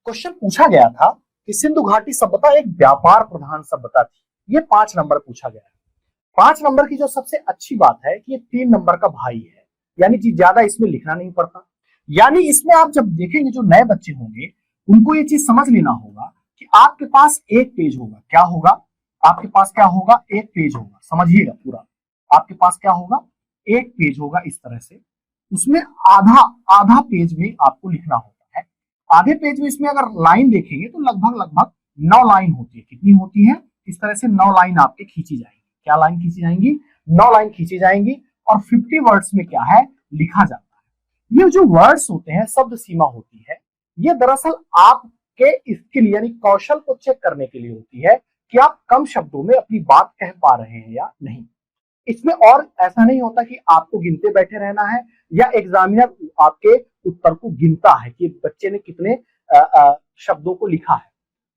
Question पूछा गया था कि सिंधु घाटी सभ्यता एक व्यापार प्रधान सभ्यता थी। ये 5 नंबर पूछा गया है। 5 नंबर की जो सबसे अच्छी बात है कि ये 3 नंबर का भाई है, यानी कि ज्यादा इसमें लिखना नहीं पड़ता। यानी इसमें आप जब देखेंगे जो नए बच्चे होंगे उनको ये चीज समझ लेना होगा कि आपके पास एक पेज होगा। क्या होगा? आपके पास क्या होगा? एक पेज होगा। समझिएगा पूरा, आपके पास क्या होगा? एक पेज होगा इस तरह से। उसमें आधा आधा पेज में आपको लिखना होता है। आधे पेज में इसमें अगर लाइन देखेंगे तो लगभग लगभग 9 लाइन होती है। कितनी होती है? इस तरह से 9 लाइन आपके खींची जाएगी। क्या लाइन खींची जाएंगी? 9 लाइन खींची जाएंगी और 50 वर्ड्स में क्या है? लिखा जाता है। ये जो वर्ड्स होते हैं, शब्द सीमा होती है, ये दरअसल आपके इसके लिए यानी कौशल को चेक करने के लिए होती है कि आप कम शब्दों में अपनी बात कह पा रहे हैं या नहीं। इसमें और ऐसा नहीं होता कि आपको गिनते बैठे रहना है या एग्जामिनर आपके उत्तर को गिनता है कि बच्चे ने कितने शब्दों को लिखा है।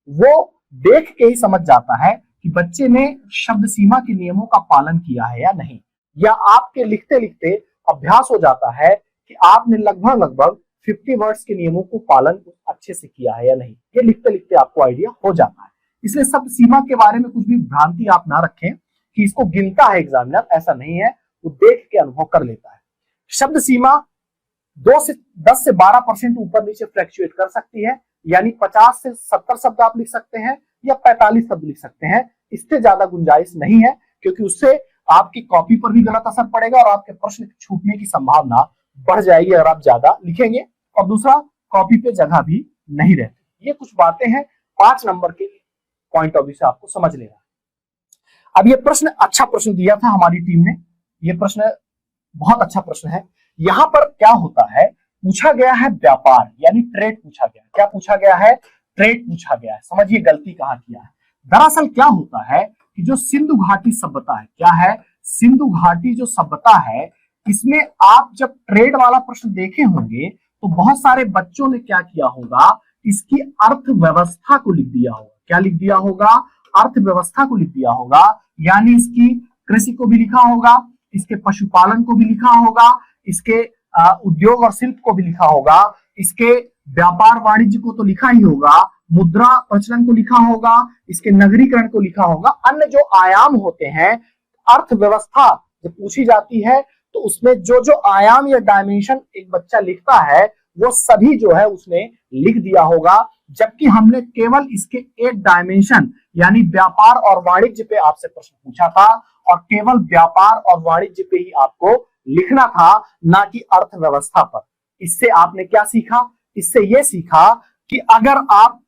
वो देख के ही समझ जाता है कि बच्चे ने शब्द सीमा के नियमों का पालन किया है या नहीं, या आपके लिखते लिखते अभ्यास हो जाता है कि आपने लगभग लगभग 50 वर्ड्स के नियमों को पालन अच्छे से किया है या नहीं। ये लिखते लिखते आपको आइडिया हो जाता है। इसलिए शब्द सीमा के बारे में कुछ भी भ्रांति आप ना रखें कि इसको गिनता है एग्जामिनर, ऐसा नहीं है। वो देख के अनुभव कर लेता है। शब्द सीमा 10 से 12% ऊपर नीचे फ्लैक्चुएट कर सकती है, यानी 50 से 70 शब्द आप लिख सकते हैं या 45 शब्द लिख सकते हैं। इससे ज्यादा गुंजाइश नहीं है, क्योंकि उससे आपकी कॉपी पर भी गलत असर पड़ेगा और आपके प्रश्न छूटने की संभावना बढ़ जाएगी अगर आप ज्यादा लिखेंगे। और दूसरा, कॉपी पे जगह भी नहीं रहती। ये कुछ बातें हैं 5 नंबर के पॉइंट ऑफ व्यू से आपको समझ लेना है। अब ये प्रश्न अच्छा प्रश्न दिया था हमारी टीम ने। ये प्रश्न बहुत अच्छा प्रश्न है। यहां पर क्या होता है, पूछा गया है व्यापार यानी ट्रेड पूछा गया है। क्या पूछा गया है? ट्रेड पूछा गया है। समझिए गलती कहां किया है। दरअसल क्या होता है कि जो सिंधु घाटी सभ्यता है, क्या है? सिंधु घाटी जो सभ्यता है, इसमें आप जब ट्रेड वाला प्रश्न देखे होंगे तो बहुत सारे बच्चों ने क्या किया होगा, इसकी अर्थव्यवस्था को लिख दिया होगा। क्या लिख दिया होगा? अर्थव्यवस्था को लिख दिया होगा। यानी इसकी कृषि को भी लिखा होगा, इसके पशुपालन को भी लिखा होगा, इसके उद्योग और शिल्प को भी लिखा होगा, इसके व्यापार वाणिज्य को तो लिखा ही होगा, मुद्रा प्रचलन को लिखा होगा, इसके नगरीकरण को लिखा होगा। अन्य जो आयाम होते हैं, अर्थव्यवस्था जब पूछी जाती है तो उसमें जो जो आयाम या डायमेंशन एक बच्चा लिखता है वो सभी जो है उसने लिख दिया होगा। जबकि हमने केवल इसके एक डायमेंशन यानी व्यापार और वाणिज्य पे आपसे प्रश्न पूछा था और केवल व्यापार और वाणिज्य पे ही आपको लिखना था, ना कि अर्थव्यवस्था पर। इससे आपने क्या सीखा? इससे यह सीखा कि अगर आप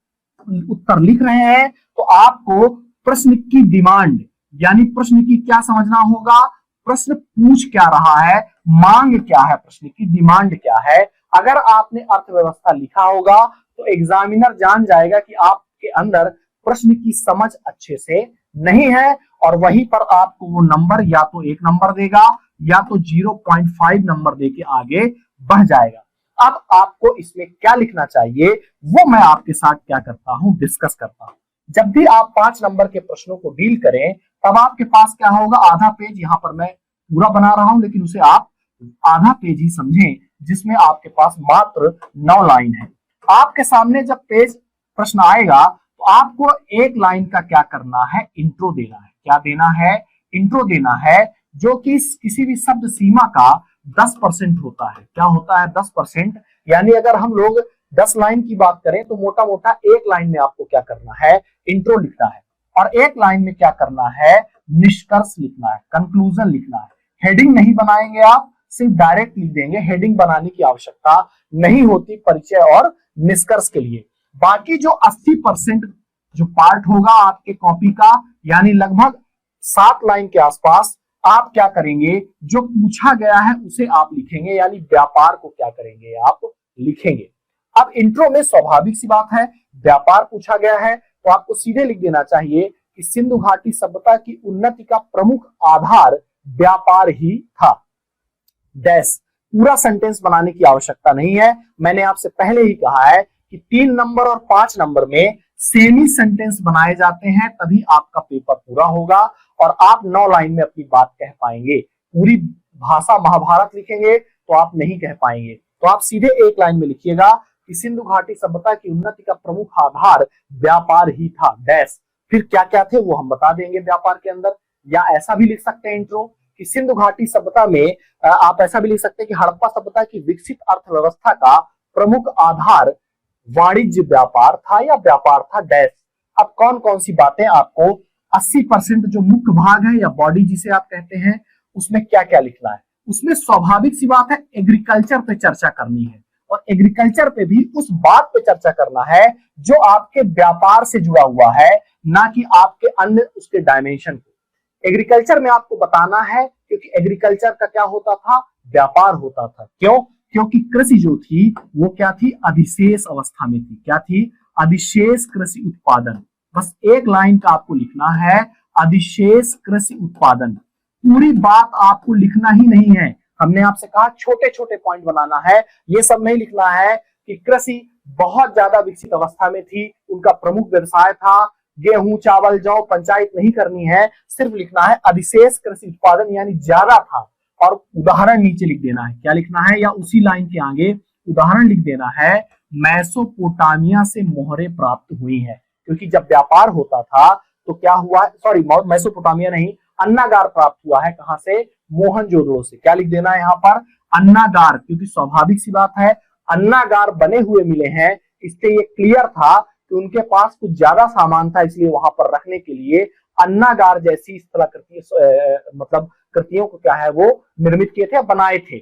उत्तर लिख रहे हैं तो आपको प्रश्न की डिमांड यानी प्रश्न की क्या समझना होगा, प्रश्न पूछ क्या रहा है, मांग क्या है, प्रश्न की डिमांड क्या है। अगर आपने अर्थव्यवस्था लिखा होगा तो एग्जामिनर जान जाएगा कि आपके अंदर प्रश्न की समझ अच्छे से नहीं है और वहीं पर आपको वो नंबर या तो 1 नंबर देगा या तो 0.5 नंबर देके आगे बढ़ जाएगा। अब आपको इसमें क्या लिखना चाहिए वो मैं आपके साथ क्या करता हूं, डिस्कस करता हूं। जब भी आप 5 नंबर के प्रश्नों को डील करें तब आपके पास क्या होगा, आधा पेज। यहां पर मैं पूरा बना रहा हूं लेकिन उसे आप आधा पेज ही समझें, जिसमें आपके पास मात्र 9 लाइन है। आपके सामने जब पेज प्रश्न आएगा तो आपको एक लाइन का क्या करना है, इंट्रो देना है। क्या देना है? इंट्रो देना है, जो कि किसी भी शब्द सीमा का 10% होता है। क्या होता है? 10%। यानी अगर हम लोग 10 लाइन की बात करें तो मोटा मोटा एक लाइन में आपको क्या करना है, इंट्रो लिखना है, और एक लाइन में क्या करना है, निष्कर्ष लिखना है, कंक्लूजन लिखना है। हेडिंग नहीं बनाएंगे आप, सिर्फ डायरेक्ट लिख देंगे। हेडिंग बनाने की आवश्यकता नहीं होती परिचय और निष्कर्ष के लिए। बाकी जो 80% जो पार्ट होगा आपके कॉपी का, यानी लगभग 7 लाइन के आसपास, आप क्या करेंगे, जो पूछा गया है उसे आप लिखेंगे, यानी व्यापार को क्या करेंगे, आप लिखेंगे। अब इंट्रो में स्वाभाविक सी बात है, व्यापार पूछा गया है तो आपको सीधे लिख देना चाहिए कि सिंधु घाटी सभ्यता की उन्नति का प्रमुख आधार व्यापार ही था। डैश, पूरा सेंटेंस बनाने की आवश्यकता नहीं है। मैंने आपसे पहले ही कहा है कि 3 नंबर और 5 नंबर में सेमी सेंटेंस बनाए जाते हैं, तभी आपका पेपर पूरा होगा और आप 9 लाइन में अपनी बात कह पाएंगे। पूरी भाषा महाभारत लिखेंगे तो आप नहीं कह पाएंगे। तो आप सीधे एक लाइन में लिखिएगा कि सिंधु घाटी सभ्यता की उन्नति का प्रमुख आधार व्यापार ही था डैश। फिर क्या क्या थे वो हम बता देंगे व्यापार के अंदर। या ऐसा भी लिख सकते हैं इंट्रो कि सिंधु घाटी सभ्यता में आप ऐसा भी लिख सकते हैं कि हड़प्पा सभ्यता की विकसित अर्थव्यवस्था का प्रमुख आधार वाणिज्य व्यापार था या व्यापार था डैश। अब कौन कौन सी बातें आपको 80% जो मुख्य भाग है या बॉडी जिसे आप कहते हैं उसमें क्या क्या लिखना है। उसमें स्वाभाविक सी बात है एग्रीकल्चर पे चर्चा करनी है और एग्रीकल्चर पे भी उस बात पे चर्चा करना है जो आपके व्यापार से जुड़ा हुआ है, ना कि आपके अन्य उसके डायमेंशन को। एग्रीकल्चर में आपको बताना है क्योंकि एग्रीकल्चर का क्या होता था, व्यापार होता था। क्यों? क्योंकि कृषि जो थी वो क्या थी, अधिशेष अवस्था में थी। क्या थी? अधिशेष कृषि उत्पादन। बस एक लाइन का आपको लिखना है, अधिशेष कृषि उत्पादन। पूरी बात आपको लिखना ही नहीं है, हमने आपसे कहा छोटे छोटे पॉइंट बनाना है। ये सब नहीं लिखना है कि कृषि बहुत ज्यादा विकसित अवस्था में थी, उनका प्रमुख व्यवसाय था गेहूं चावल जौ, पंचायत नहीं करनी है। सिर्फ लिखना है अधिशेष कृषि उत्पादन यानी ज्यादा था और उदाहरण नीचे लिख देना है। क्या लिखना है? या उसी लाइन के आगे उदाहरण लिख देना है, मेसोपोटामिया से मोहरें प्राप्त हुई है। क्योंकि जब व्यापार होता था तो क्या हुआ, सॉरी मेसोपोटामिया नहीं, अन्नागार प्राप्त हुआ है। कहां से? मोहनजोदड़ो से। क्या लिख देना है यहाँ पर? अन्नागार। क्योंकि स्वाभाविक सी बात है अन्नागार बने हुए मिले हैं, इससे ये क्लियर था कि उनके पास कुछ ज्यादा सामान था, इसलिए वहां पर रखने के लिए अन्नागार जैसी इस तरह मतलब कृतियों को क्या है वो निर्मित किए थे, बनाए थे।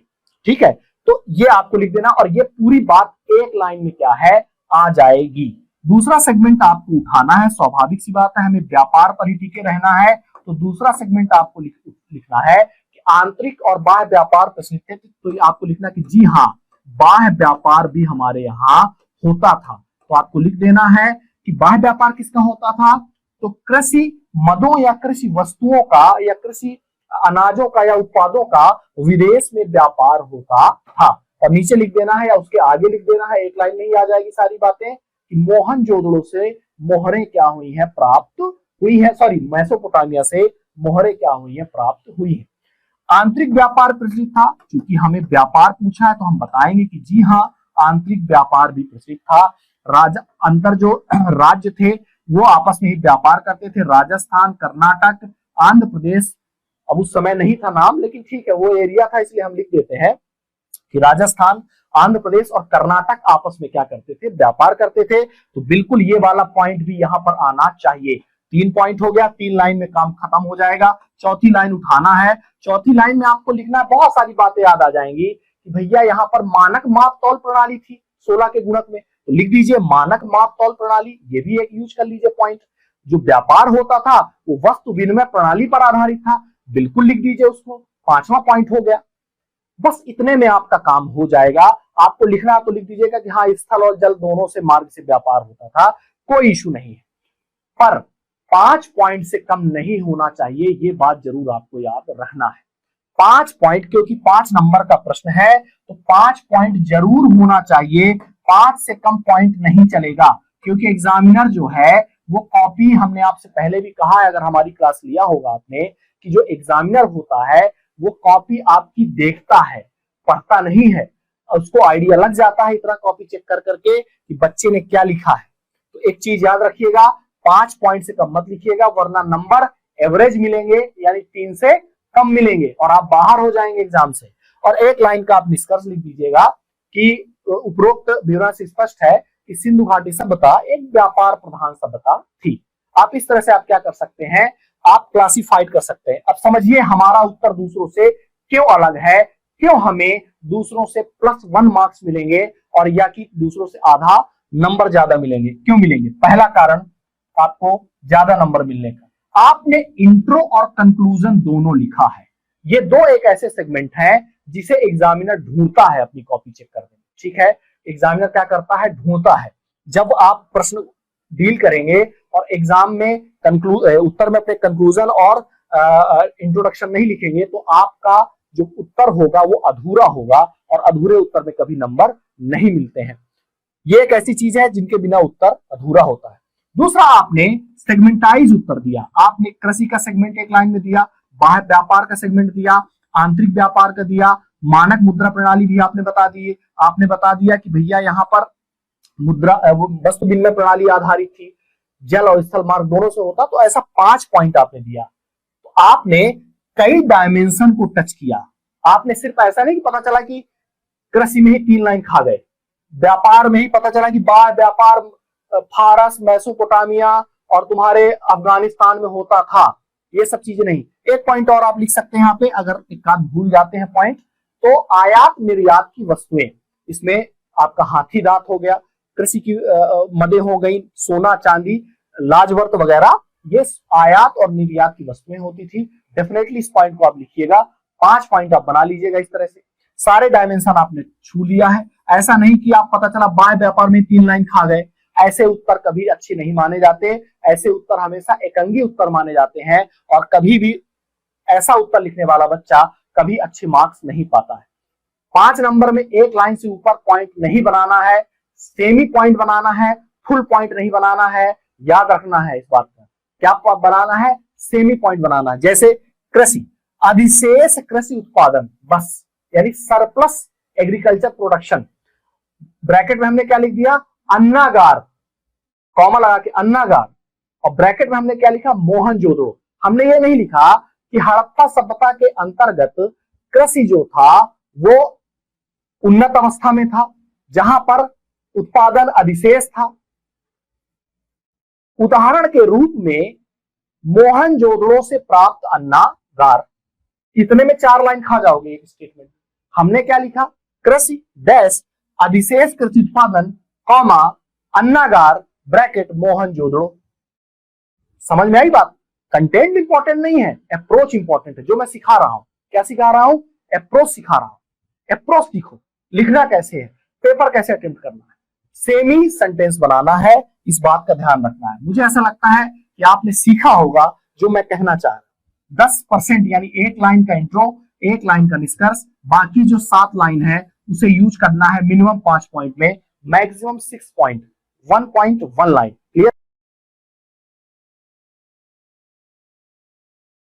ठीक है, तो ये आपको लिख देना और ये पूरी बात एक लाइन में क्या है आ जाएगी। दूसरा सेगमेंट आपको उठाना है, स्वाभाविक सी बात है हमें व्यापार पर ही टिके रहना है, तो दूसरा सेगमेंट आपको लिखना है कि आंतरिक और बाह्य व्यापार प्रचलित थे। तो आपको लिखना कि जी हाँ, बाह्य व्यापार भी हमारे यहाँ होता था। तो आपको लिख देना है कि बाह्य व्यापार किसका होता था, तो कृषि मदों या कृषि वस्तुओं का या कृषि अनाजों का या उत्पादों का विदेश में व्यापार होता था। और नीचे लिख देना है या उसके आगे लिख देना है, एक लाइन में ही आ जाएगी सारी बातें, कि मोहनजोदड़ो से मोहरें क्या हुई हैं, प्राप्त हुई है, सॉरी मेसोपोटामिया से मोहरें क्या हुई है, प्राप्त हुई है। आंतरिक व्यापार प्रचलित था, क्योंकि हमें व्यापार पूछा है तो हम बताएंगे कि जी हाँ आंतरिक व्यापार भी प्रचलित था। अंतर जो राज्य थे वो आपस में ही व्यापार करते थे, राजस्थान, कर्नाटक, आंध्र प्रदेश, अब उस समय नहीं था नाम लेकिन ठीक है वो एरिया था इसलिए हम लिख देते हैं कि राजस्थान, आंध्र प्रदेश और कर्नाटक आपस में क्या करते थे, व्यापार करते थे। तो बिल्कुल ये वाला पॉइंट भी यहाँ पर आना चाहिए। 3 पॉइंट हो गया, 3 लाइन में काम खत्म हो जाएगा। चौथी लाइन उठाना है, चौथी लाइन में आपको लिखना है, बहुत सारी बातें याद आ जाएंगी कि भैया यहाँ पर मानक माप तौल प्रणाली थी 16 के गुणक में, तो लिख दीजिए मानक माप तौल प्रणाली, ये भी एक यूज कर लीजिए पॉइंट। जो व्यापार होता था वो वस्तु विनिमय प्रणाली पर आधारित था, बिल्कुल लिख दीजिए उसको, 5वां पॉइंट हो गया। बस इतने में आपका काम हो जाएगा। आपको लिखना तो लिख दीजिएगा कि हाँ स्थल और जल दोनों से मार्ग से व्यापार होता था, कोई इशू नहीं है, पर 5 पॉइंट से कम नहीं होना चाहिए, ये बात जरूर आपको याद रखना है। 5 पॉइंट, क्योंकि 5 नंबर का प्रश्न है तो 5 पॉइंट जरूर होना चाहिए, 5 से कम पॉइंट नहीं चलेगा। क्योंकि एग्जामिनर जो है वो कॉपी, हमने आपसे पहले भी कहा है अगर हमारी क्लास लिया होगा आपने, कि जो एग्जामिनर होता है वो कॉपी आपकी देखता है, पढ़ता नहीं है। उसको आइडिया लग जाता है इतना कॉपी चेक कर करके कि बच्चे ने क्या लिखा है। तो एक चीज याद रखिएगा, 5 पॉइंट से कम मत लिखिएगा वरना नंबर एवरेज मिलेंगे यानी 3 से कम मिलेंगे और आप बाहर हो जाएंगे एग्जाम से। और एक लाइन का आप निष्कर्ष लिख दीजिएगा कि उपरोक्त विवरण से स्पष्ट है कि सिंधु घाटी सभ्यता एक व्यापार प्रधान सभ्यता थी। आप इस तरह से आप क्या कर सकते हैं, आप क्लासिफाइड कर सकते हैं। अब समझिए हमारा उत्तर दूसरों से क्यों अलग है, क्यों हमें दूसरों से +1 मार्क्स मिलेंगे और या कि दूसरों से आधा नंबर ज्यादा मिलेंगे। क्यों मिलेंगे? पहला कारण आपको ज्यादा नंबर मिलने का, आपने इंट्रो और कंक्लूजन दोनों लिखा है। ये दो एक ऐसे सेगमेंट हैं जिसे एग्जामिनर ढूंढता है अपनी कॉपी चेक करने में। ठीक है, एग्जामिनर क्या करता है, ढूंढता है। जब आप प्रश्न डील करेंगे और एग्जाम में उत्तर में अपने कंक्लूजन और इंट्रोडक्शन नहीं लिखेंगे तो आपका जो उत्तर होगा वो अधूरा होगा और अधूरे उत्तर में कभी नंबर नहीं मिलते हैं। ये एक ऐसी चीज है जिनके बिना उत्तर अधूरा होता है। दूसरा, आपने सेगमेंटाइज उत्तर दिया। आपने कृषि का सेगमेंट एक लाइन में दिया, बाह्य व्यापार का सेगमेंट दिया, आंतरिक व्यापार का दिया, मानक मुद्रा प्रणाली भी आपने बता दिए। आपने बता दिया कि भैया यहाँ पर मुद्रा वस्तु विनिमय प्रणाली आधारित थी, जल और स्थल मार्ग दोनों से होता, तो ऐसा 5 पॉइंट आपने दिया। तो आपने कई डायमेंशन को टच किया। आपने सिर्फ ऐसा नहीं कि पता चला कि कृषि में ही 3 लाइन खा गए, व्यापार में ही पता चला कि बाह्य व्यापार फारस, मेसोपोटामिया और तुम्हारे अफगानिस्तान में होता था, ये सब चीजें नहीं। एक पॉइंट और आप लिख सकते हैं यहाँ पे, अगर एक आध भूल जाते हैं पॉइंट, तो आयात निर्यात की वस्तुएं, इसमें आपका हाथी दांत हो गया, कृषि की मदें हो गई, सोना चांदी लाजवर्त वगैरह, ये आयात और निर्यात की वस्तुएं होती थी। डेफिनेटली इस पॉइंट को आप लिखिएगा, 5 पॉइंट आप बना लीजिएगा। इस तरह से सारे डायमेंशन आपने छू लिया है। ऐसा नहीं कि आप पता चला बाह्य व्यापार में 3 लाइन खा गए, ऐसे उत्तर कभी अच्छे नहीं माने जाते। ऐसे उत्तर हमेशा एकांगी उत्तर माने जाते हैं, और कभी भी ऐसा उत्तर लिखने वाला बच्चा कभी अच्छे मार्क्स नहीं पाता है। 5 नंबर में एक लाइन से ऊपर पॉइंट नहीं बनाना है, सेमी पॉइंट बनाना है, फुल पॉइंट नहीं बनाना है। याद रखना है इस बात का, क्या बनाना है, सेमी पॉइंट बनाना है। जैसे कृषि, अधिशेष कृषि उत्पादन, बस, यानी सरप्लस एग्रीकल्चर प्रोडक्शन। ब्रैकेट में हमने क्या लिख दिया, अन्नागार, कॉमा लगा के अन्नागार, और ब्रैकेट में हमने क्या लिखा, मोहनजोदड़ो। हमने ये नहीं लिखा कि हड़प्पा सभ्यता के अंतर्गत कृषि जो था वो उन्नत अवस्था में था, जहां पर उत्पादन अधिशेष था। उदाहरण के रूप में मोहनजोदड़ो से प्राप्त अन्नागार, इतने में 4 लाइन खा जाओगे एक स्टेटमेंट। हमने क्या लिखा, कृषि डैश अधिशेष कृषि उत्पादन, कॉमा अन्नागार, ब्रैकेट मोहनजोदड़ो। समझ में आई बात? कंटेंट इंपॉर्टेंट नहीं है, अप्रोच इंपॉर्टेंट है। जो मैं सिखा रहा हूं, क्या सिखा रहा हूं, अप्रोच सिखा रहा हूं। अप्रोच सीखो, लिखना कैसे है, पेपर कैसे अटेम्प्ट करना है, सेमी सेंटेंस बनाना है, इस बात का ध्यान रखना है। मुझे ऐसा लगता है कि आपने सीखा होगा जो मैं कहना चाह रहा हूं। 10% यानी 1 लाइन का इंट्रो, 1 लाइन का निष्कर्ष, बाकी जो 7 लाइन है उसे यूज करना है मिनिमम 5 पॉइंट में, मैक्सिमम 6 पॉइंट, 1.1 लाइन। क्लियर?